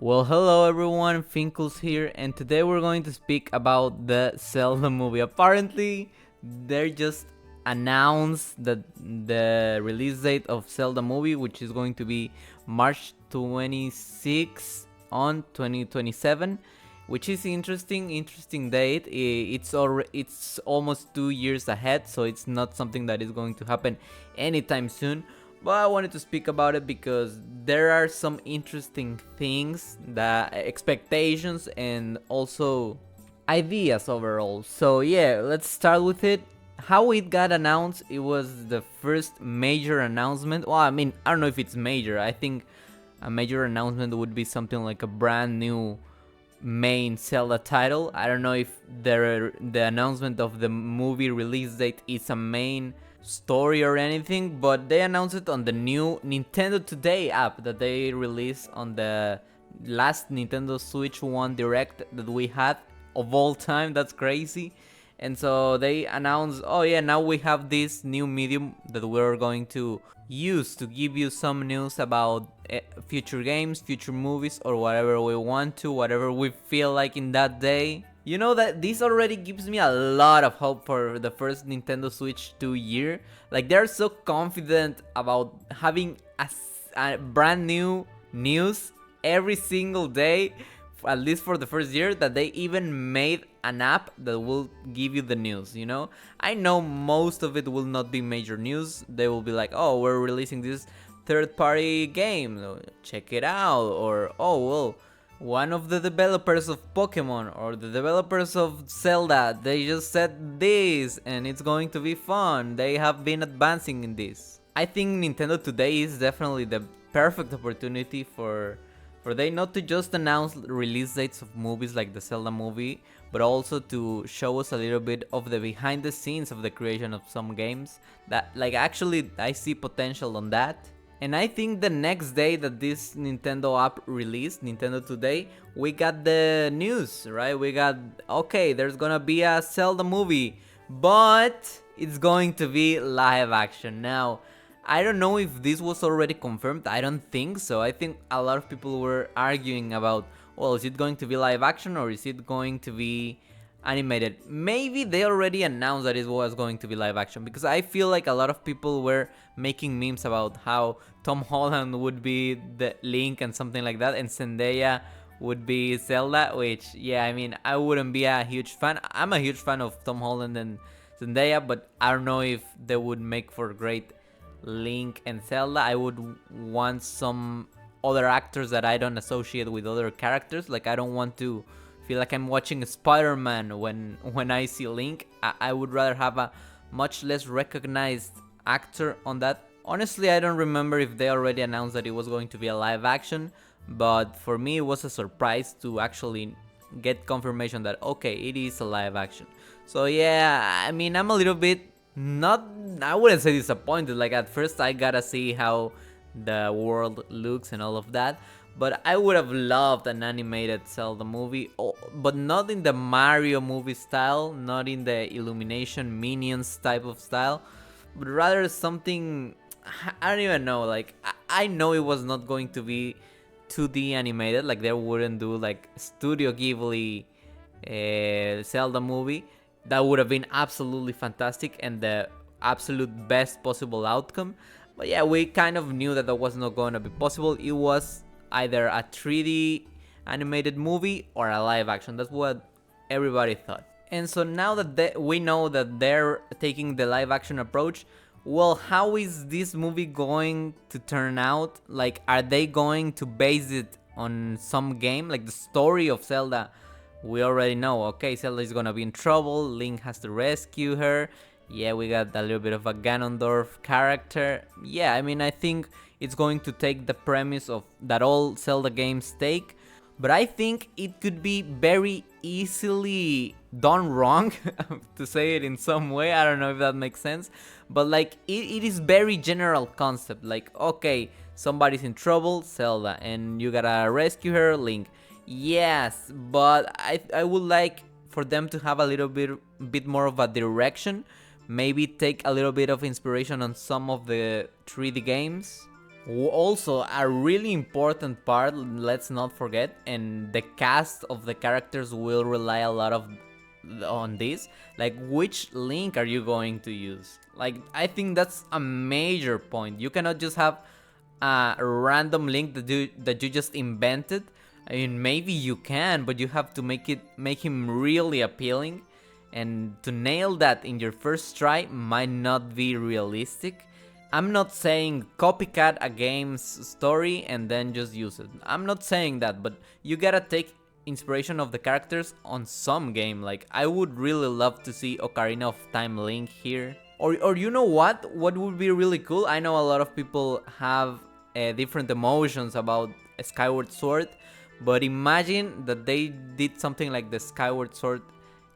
Well, hello everyone, Finkel's here, and today we're going to speak about the Zelda movie. Apparently, they just announced the release date of Zelda movie, which is going to be March 26 on 2027, which is interesting date. It's almost 2 years ahead, so it's not something that is going to happen anytime soon. But I wanted to speak about it because there are some interesting things, that expectations and also ideas overall. So yeah, let's start with it. How it got announced, it was the first major announcement. Well, I mean, I don't know if it's major. I think a major announcement would be something like a brand new main Zelda title. I don't know if the announcement of the movie release date is a main story or anything, but they announced it on the new Nintendo Today app that they released on the last Nintendo Switch 1 Direct that we had of all time. That's crazy. And so they announced, oh yeah, now we have this new medium that we're going to use to give you some news about future games, future movies, or whatever we want to, whatever we feel like in that day. You know that this already gives me a lot of hope for the first Nintendo Switch 2 year. Like, they're so confident about having a brand new news every single day, at least for the first year, that they even made an app that will give you the news, you know? I know most of it will not be major news. They will be like, oh, we're releasing this third-party game, check it out, or oh, well, one of the developers of Pokemon or the developers of Zelda, they just said this and it's going to be fun. They have been advancing in this. I think Nintendo Today is definitely the perfect opportunity for they not to just announce release dates of movies like the Zelda movie, but also to show us a little bit of the behind the scenes of the creation of some games. That, like, actually I see potential on that. And I think the next day that this Nintendo app released, Nintendo Today, we got the news, right? We got, okay, there's gonna be a Zelda movie, but it's going to be live action. Now, I don't know if this was already confirmed. I don't think so. I think a lot of people were arguing about, well, is it going to be live action or is it going to be animated? Maybe they already announced that it was going to be live action, because I feel like a lot of people were making memes about how Tom Holland would be the Link and something like that, and Zendaya would be Zelda, which, yeah, I mean, I wouldn't be a huge fan. I'm a huge fan of Tom Holland and Zendaya, but I don't know if they would make for great Link and Zelda. I would want some other actors that I don't associate with other characters. Like, I don't want to feel like I'm watching Spider-Man when I see Link. I would rather have a much less recognized actor on that. Honestly, I don't remember if they already announced that it was going to be a live action, but for me it was a surprise to actually get confirmation that, okay, it is a live action. So yeah, I mean, I'm a little bit not, I wouldn't say disappointed. Like, at first I gotta see how the world looks and all of that, but I would have loved an animated Zelda movie, but not in the Mario movie style, not in the Illumination Minions type of style, but rather something, I don't even know. Like, I know it was not going to be 2D animated, like they wouldn't do like Studio Ghibli Zelda movie. That would have been absolutely fantastic and the absolute best possible outcome. But yeah, we kind of knew that was not going to be possible. It was either a 3D animated movie or a live action. That's what everybody thought. And so now that we know that they're taking the live action approach, well, how is this movie going to turn out? Like, are they going to base it on some game? Like, the story of Zelda, we already know, okay, Zelda is gonna be in trouble, Link has to rescue her. Yeah, we got a little bit of a Ganondorf character. Yeah, I mean, I think it's going to take the premise of that all Zelda games take, but I think it could be very easily done wrong, to say it in some way. I don't know if that makes sense, but like, it is very general concept. Like, okay, somebody's in trouble, Zelda, and you gotta rescue her, Link. Yes, but I would like for them to have a little bit more of a direction. Maybe take a little bit of inspiration on some of the 3D games. Also, a really important part, let's not forget, and the cast of the characters will rely a lot of on this, like which Link are you going to use? Like, I think that's a major point. You cannot just have a random Link that you just invented. I mean, maybe you can, but you have to make him really appealing, and to nail that in your first try might not be realistic. I'm not saying copycat a game's story and then just use it. I'm not saying that, but you gotta take inspiration of the characters on some game. Like, I would really love to see Ocarina of Time Link here. Or you know what? What would be really cool? I know a lot of people have different emotions about Skyward Sword, but imagine that they did something like the Skyward Sword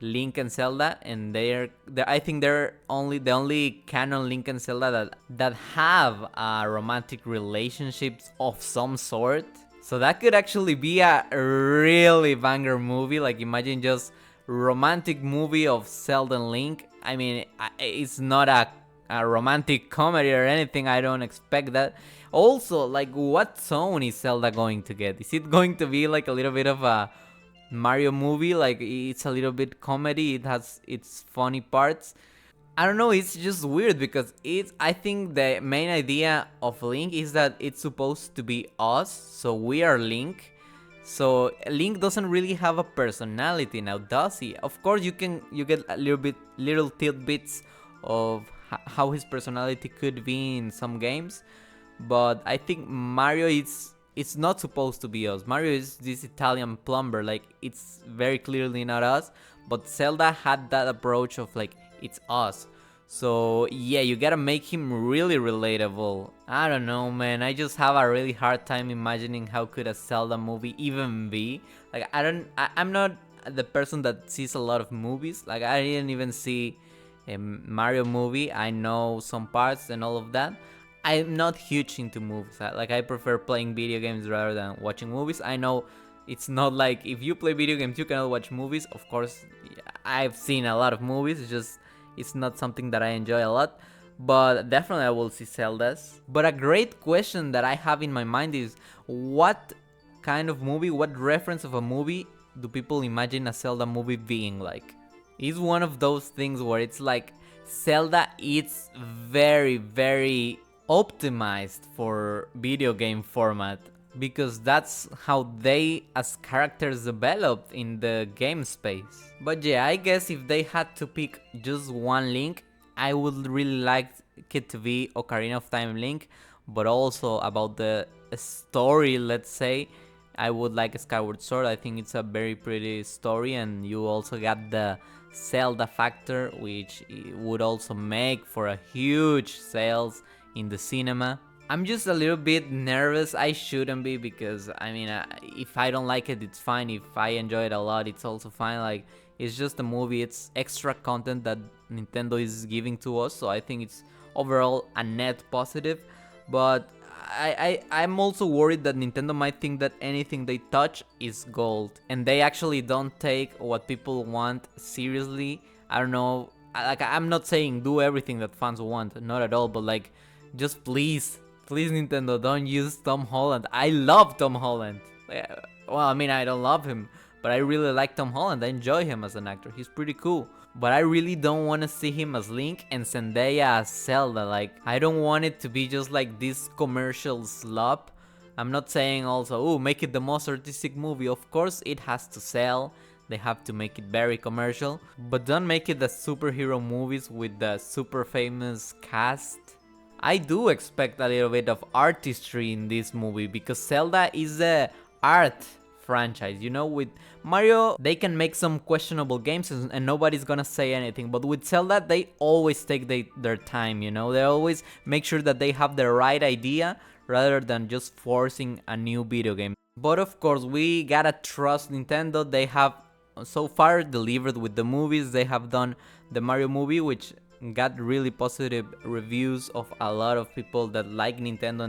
Link and Zelda, and I think they're the only canon Link and Zelda that have romantic relationships of some sort. So that could actually be a really banger movie. Like, imagine just romantic movie of Zelda and Link. I mean, it's not a romantic comedy or anything. I don't expect that. Also, like, what tone is Zelda going to get? Is it going to be like a little bit of a Mario movie? Like, it's a little bit comedy, it has its funny parts. I don't know, it's just weird because I think the main idea of Link is that it's supposed to be us, so we are Link. So Link doesn't really have a personality now, does he? Of course you get a little tidbits of how his personality could be in some games, but I think Mario it's not supposed to be us. Mario is this Italian plumber, like, it's very clearly not us, but Zelda had that approach of like, it's us. So yeah, you gotta make him really relatable. I don't know, man, I just have a really hard time imagining how could a Zelda movie even be. Like, I'm not the person that sees a lot of movies. Like, I didn't even see a Mario movie. I know some parts and all of that. I'm not huge into movies. Like, I prefer playing video games rather than watching movies. I know it's not like if you play video games you cannot watch movies. Of course, I've seen a lot of movies. It's not something that I enjoy a lot. But definitely I will see Zelda's. But a great question that I have in my mind is, what kind of movie, what reference of a movie do people imagine a Zelda movie being like? It's one of those things where it's like Zelda is very, very optimized for video game format, because that's how they as characters developed in the game space. But yeah, I guess if they had to pick just one Link, I would really like it to be Ocarina of Time Link, but also about the story, let's say, I would like Skyward Sword. I think it's a very pretty story, and you also got the Zelda factor, which would also make for a huge sales in the cinema. I'm just a little bit nervous. I shouldn't be, because I mean, if I don't like it, it's fine. If I enjoy it a lot, it's also fine. Like, it's just a movie. It's extra content that Nintendo is giving to us, so I think it's overall a net positive. But I'm also worried that Nintendo might think that anything they touch is gold, and they actually don't take what people want seriously. I don't know. Like, I'm not saying do everything that fans want, not at all, but like, just please Nintendo, don't use Tom Holland. I love Tom Holland. Well, I mean, I don't love him, but I really like Tom Holland. I enjoy him as an actor. He's pretty cool. But I really don't want to see him as Link and Zendaya as Zelda. Like, I don't want it to be just like this commercial slop. I'm not saying also, oh, make it the most artistic movie. Of course, it has to sell. They have to make it very commercial. But don't make it the superhero movies with the super famous cast. I do expect a little bit of artistry in this movie, because Zelda is a art franchise. You know, with Mario, they can make some questionable games and nobody's gonna say anything. But with Zelda, they always take their time, you know? They always make sure that they have the right idea rather than just forcing a new video game. But of course, we gotta trust Nintendo. They have so far delivered with the movies. They have done the Mario movie, which got really positive reviews of a lot of people that like Nintendo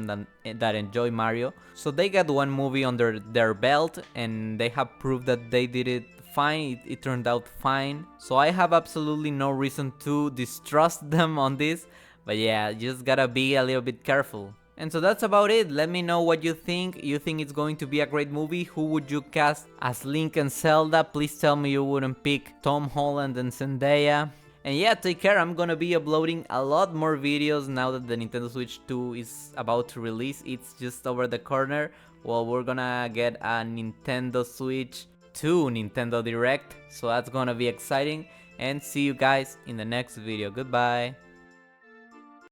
and that enjoy Mario. So they got one movie under their belt, and they have proved that they did it fine. It turned out fine. So I have absolutely no reason to distrust them on this. But yeah, just gotta be a little bit careful. And so that's about it. Let me know what you think. You think it's going to be a great movie? Who would you cast as Link and Zelda? Please tell me you wouldn't pick Tom Holland and Zendaya. And yeah, take care. I'm gonna be uploading a lot more videos now that the Nintendo Switch 2 is about to release. It's just over the corner. Well, we're gonna get a Nintendo Switch 2 Nintendo Direct. So that's gonna be exciting. And see you guys in the next video. Goodbye.